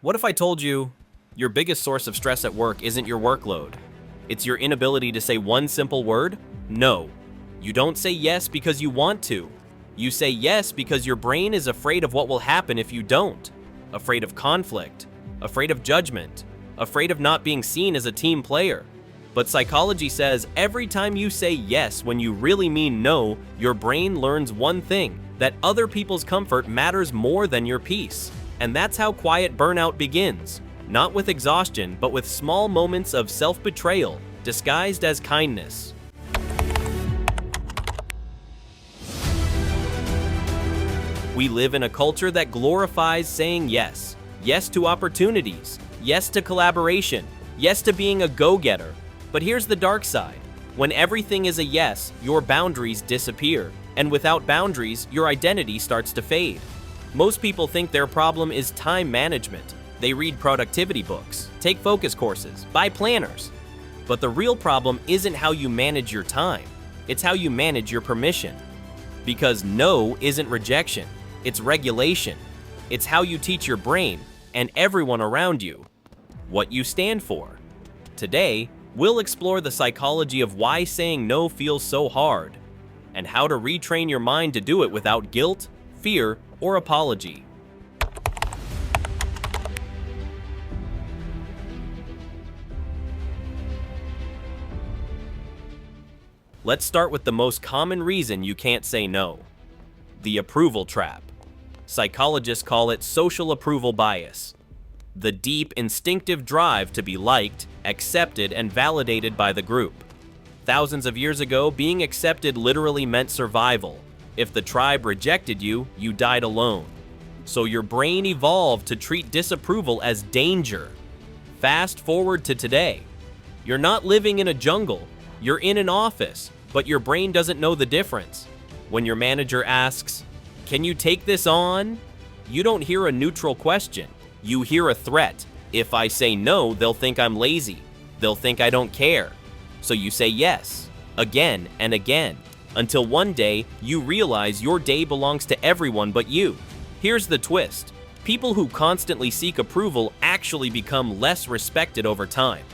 What if I told you your biggest source of stress at work isn't your workload? It's your inability to say one simple word, no. You don't say yes because you want to. You say yes because your brain is afraid of what will happen if you don't. Afraid of conflict, afraid of judgment, afraid of not being seen as a team player. But psychology says every time you say yes when you really mean no, your brain learns one thing, that other people's comfort matters more than your peace. And that's how quiet burnout begins. Not with exhaustion, but with small moments of self-betrayal, disguised as kindness. We live in a culture that glorifies saying yes. Yes to opportunities. Yes to collaboration. Yes to being a go-getter. But here's the dark side. When everything is a yes, your boundaries disappear. And without boundaries, your identity starts to fade. Most people think their problem is time management. They read productivity books, take focus courses, buy planners. But the real problem isn't how you manage your time. It's how you manage your permission. Because no isn't rejection. It's regulation. It's how you teach your brain and everyone around you what you stand for. Today, we'll explore the psychology of why saying no feels so hard and how to retrain your mind to do it without guilt, fear, or apology. Let's start with the most common reason you can't say no: the approval trap. Psychologists call it social approval bias, the deep, instinctive drive to be liked, accepted, and validated by the group. Thousands of years ago, being accepted literally meant survival. If the tribe rejected you, you died alone. So your brain evolved to treat disapproval as danger. Fast forward to today. You're not living in a jungle, you're in an office, but your brain doesn't know the difference. When your manager asks, "Can you take this on?" you don't hear a neutral question. You hear a threat. If I say no, they'll think I'm lazy. They'll think I don't care. So you say yes, again and again, until one day you realize your day belongs to everyone but you. Here's the twist. People who constantly seek approval actually become less respected over time.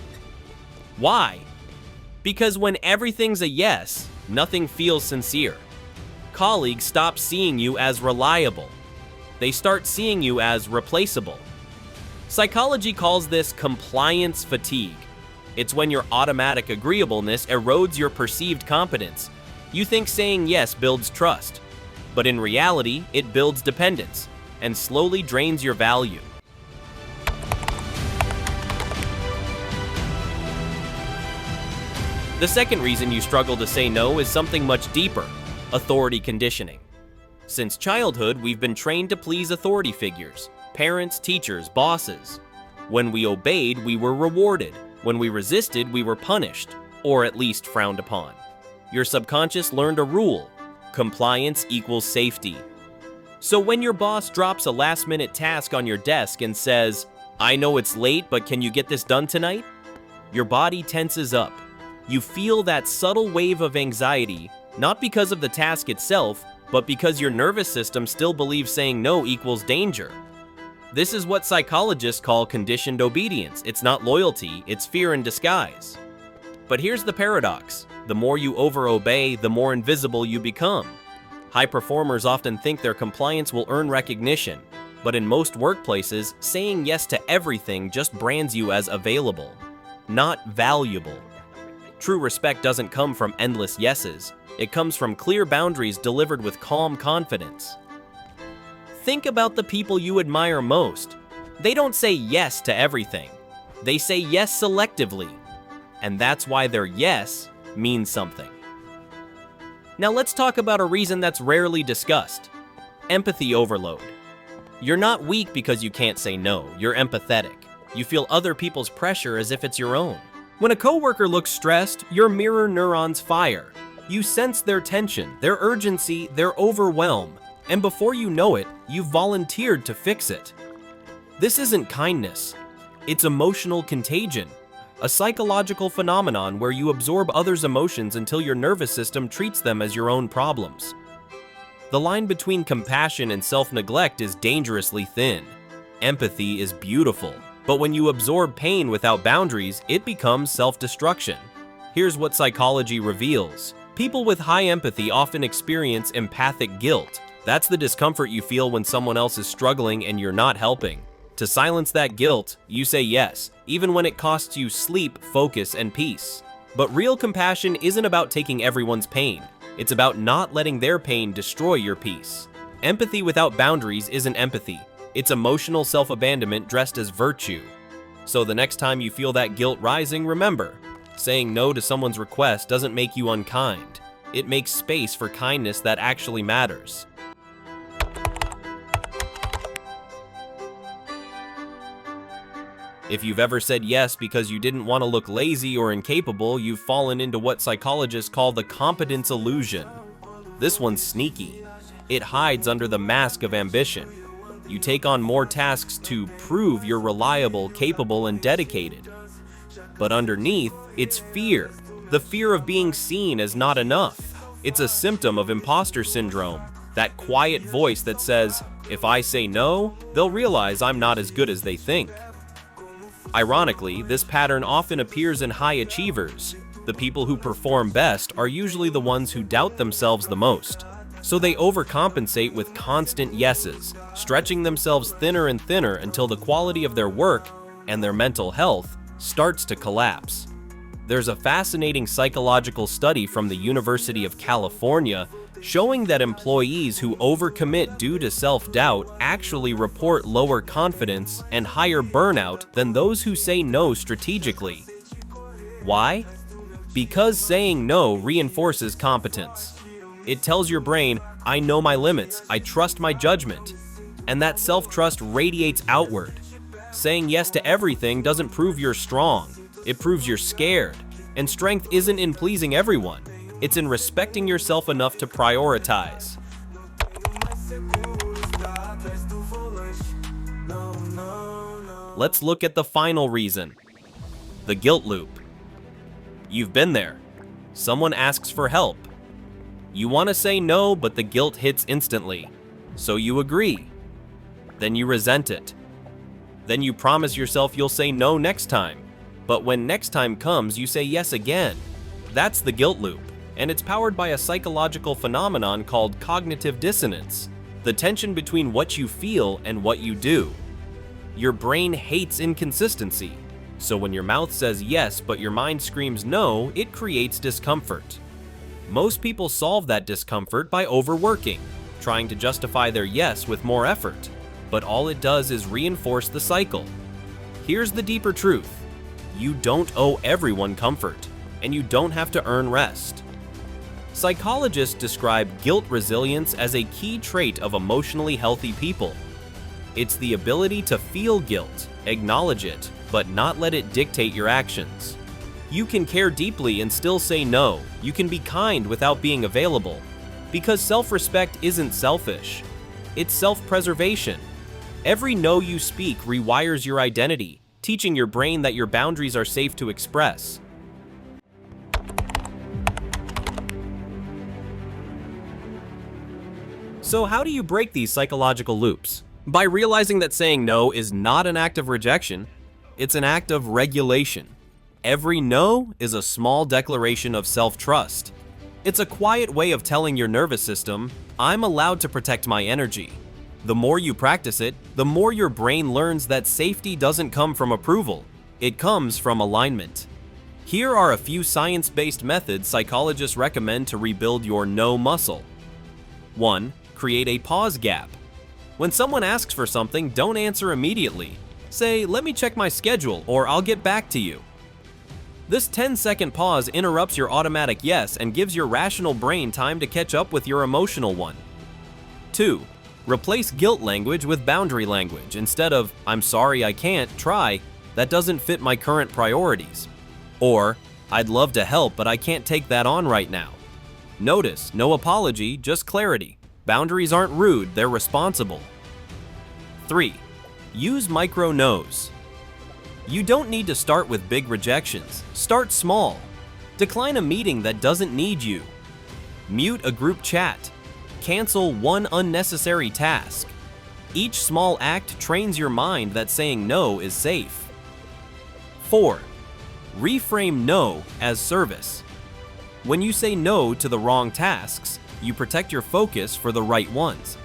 Why? Because when everything's a yes, nothing feels sincere. Colleagues stop seeing you as reliable. They start seeing you as replaceable. Psychology calls this compliance fatigue. It's when your automatic agreeableness erodes your perceived competence. You think saying yes builds trust, but in reality, it builds dependence and slowly drains your value. The second reason you struggle to say no is something much deeper: authority conditioning. Since childhood, we've been trained to please authority figures, parents, teachers, bosses. When we obeyed, we were rewarded. When we resisted, we were punished, or at least frowned upon. Your subconscious learned a rule: compliance equals safety. So when your boss drops a last-minute task on your desk and says, "I know it's late, but can you get this done tonight?" your body tenses up. You feel that subtle wave of anxiety, not because of the task itself, but because your nervous system still believes saying no equals danger. This is what psychologists call conditioned obedience. It's not loyalty, it's fear in disguise. But here's the paradox. The more you over-obey, the more invisible you become. High performers often think their compliance will earn recognition, but in most workplaces, saying yes to everything just brands you as available, not valuable. True respect doesn't come from endless yeses. It comes from clear boundaries delivered with calm confidence. Think about the people you admire most. They don't say yes to everything. They say yes selectively. And that's why their yes means something. Now let's talk about a reason that's rarely discussed: empathy overload. You're not weak because you can't say no, you're empathetic. You feel other people's pressure as if it's your own. When a coworker looks stressed, your mirror neurons fire. You sense their tension, their urgency, their overwhelm, and before you know it, you've volunteered to fix it. This isn't kindness, it's emotional contagion. A psychological phenomenon where you absorb others' emotions until your nervous system treats them as your own problems. The line between compassion and self-neglect is dangerously thin. empathy is beautiful, but when you absorb pain without boundaries, it becomes self-destruction. Here's what psychology reveals. People with high empathy often experience empathic guilt. That's the discomfort you feel when someone else is struggling and you're not helping. To silence that guilt, you say yes, even when it costs you sleep, focus, and peace. But real compassion isn't about taking everyone's pain. It's about not letting their pain destroy your peace. Empathy without boundaries isn't empathy. It's emotional self-abandonment dressed as virtue. So the next time you feel that guilt rising, remember, saying no to someone's request doesn't make you unkind. It makes space for kindness that actually matters. If you've ever said yes because you didn't want to look lazy or incapable, you've fallen into what psychologists call the competence illusion. This one's sneaky. It hides under the mask of ambition. You take on more tasks to prove you're reliable, capable, and dedicated. But underneath, it's fear. The fear of being seen as not enough. It's a symptom of imposter syndrome. That quiet voice that says, if I say no, they'll realize I'm not as good as they think. Ironically, this pattern often appears in high achievers. The people who perform best are usually the ones who doubt themselves the most. So they overcompensate with constant yeses, stretching themselves thinner and thinner until the quality of their work and their mental health starts to collapse. There's a fascinating psychological study from the University of California showing that employees who overcommit due to self-doubt actually report lower confidence and higher burnout than those who say no strategically. Why? Because saying no reinforces competence. It tells your brain, I know my limits, I trust my judgment, and that self-trust radiates outward. Saying yes to everything doesn't prove you're strong, it proves you're scared, and strength isn't in pleasing everyone. It's in respecting yourself enough to prioritize. Let's look at the final reason. The guilt loop. You've been there. Someone asks for help. You want to say no, but the guilt hits instantly. So you agree. Then you resent it. Then you promise yourself you'll say no next time. But when next time comes, you say yes again. That's the guilt loop. And it's powered by a psychological phenomenon called cognitive dissonance, the tension between what you feel and what you do. Your brain hates inconsistency, so when your mouth says yes but your mind screams no, it creates discomfort. Most people solve that discomfort by overworking, trying to justify their yes with more effort, but all it does is reinforce the cycle. Here's the deeper truth. You don't owe everyone comfort, and you don't have to earn rest. Psychologists describe guilt resilience as a key trait of emotionally healthy people. It's the ability to feel guilt, acknowledge it, but not let it dictate your actions. You can care deeply and still say no. You can be kind without being available. Because self-respect isn't selfish. It's self-preservation. Every no you speak rewires your identity, teaching your brain that your boundaries are safe to express. So how do you break these psychological loops? By realizing that saying no is not an act of rejection, it's an act of regulation. Every no is a small declaration of self-trust. It's a quiet way of telling your nervous system, I'm allowed to protect my energy. The more you practice it, the more your brain learns that safety doesn't come from approval. It comes from alignment. Here are a few science-based methods psychologists recommend to rebuild your no muscle. 1. Create a pause gap. When someone asks for something, don't answer immediately. Say, let me check my schedule, or I'll get back to you. This 10-second pause interrupts your automatic yes and gives your rational brain time to catch up with your emotional one. 2. Replace guilt language with boundary language. Instead of, I'm sorry I can't, try, that doesn't fit my current priorities. Or, I'd love to help, but I can't take that on right now. Notice, no apology, just clarity. Boundaries aren't rude, they're responsible. 3. Use micro no's. You don't need to start with big rejections. Start small. Decline a meeting that doesn't need you. Mute a group chat. Cancel one unnecessary task. Each small act trains your mind that saying no is safe. 4. Reframe no as service. When you say no to the wrong tasks, you protect your focus for the right ones.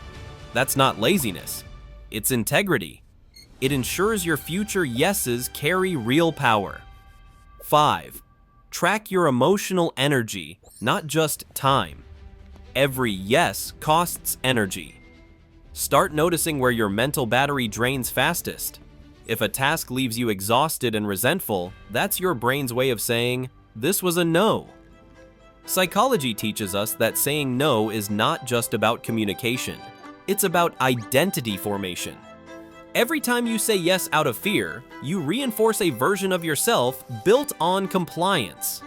That's not laziness, it's integrity. It ensures your future yeses carry real power. 5. Track your emotional energy, not just time. Every yes costs energy. Start noticing where your mental battery drains fastest. If a task leaves you exhausted and resentful, that's your brain's way of saying, "This was a no." Psychology teaches us that saying no is not just about communication. It's about identity formation. Every time you say yes out of fear, you reinforce a version of yourself built on compliance.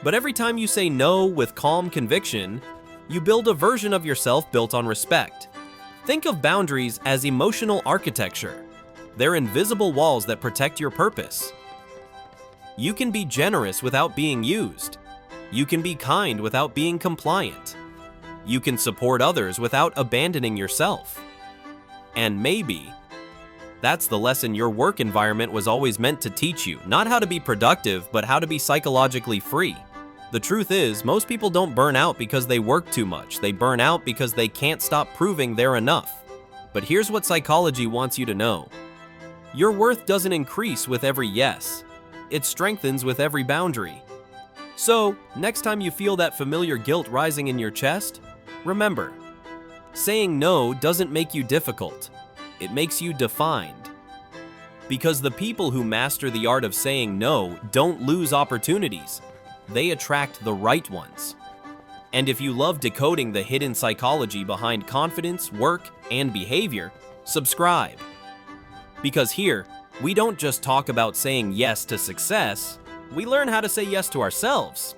But every time you say no with calm conviction, you build a version of yourself built on respect. Think of boundaries as emotional architecture. They're invisible walls that protect your purpose. You can be generous without being used. You can be kind without being compliant. You can support others without abandoning yourself. And maybe that's the lesson your work environment was always meant to teach you, not how to be productive, but how to be psychologically free. The truth is, most people don't burn out because they work too much. They burn out because they can't stop proving they're enough. But here's what psychology wants you to know. Your worth doesn't increase with every yes. It strengthens with every boundary. So, next time you feel that familiar guilt rising in your chest, remember, saying no doesn't make you difficult. It makes you defined. Because the people who master the art of saying no don't lose opportunities. They attract the right ones. And if you love decoding the hidden psychology behind confidence, work, and behavior, subscribe. Because here, we don't just talk about saying yes to success, we learn how to say yes to ourselves.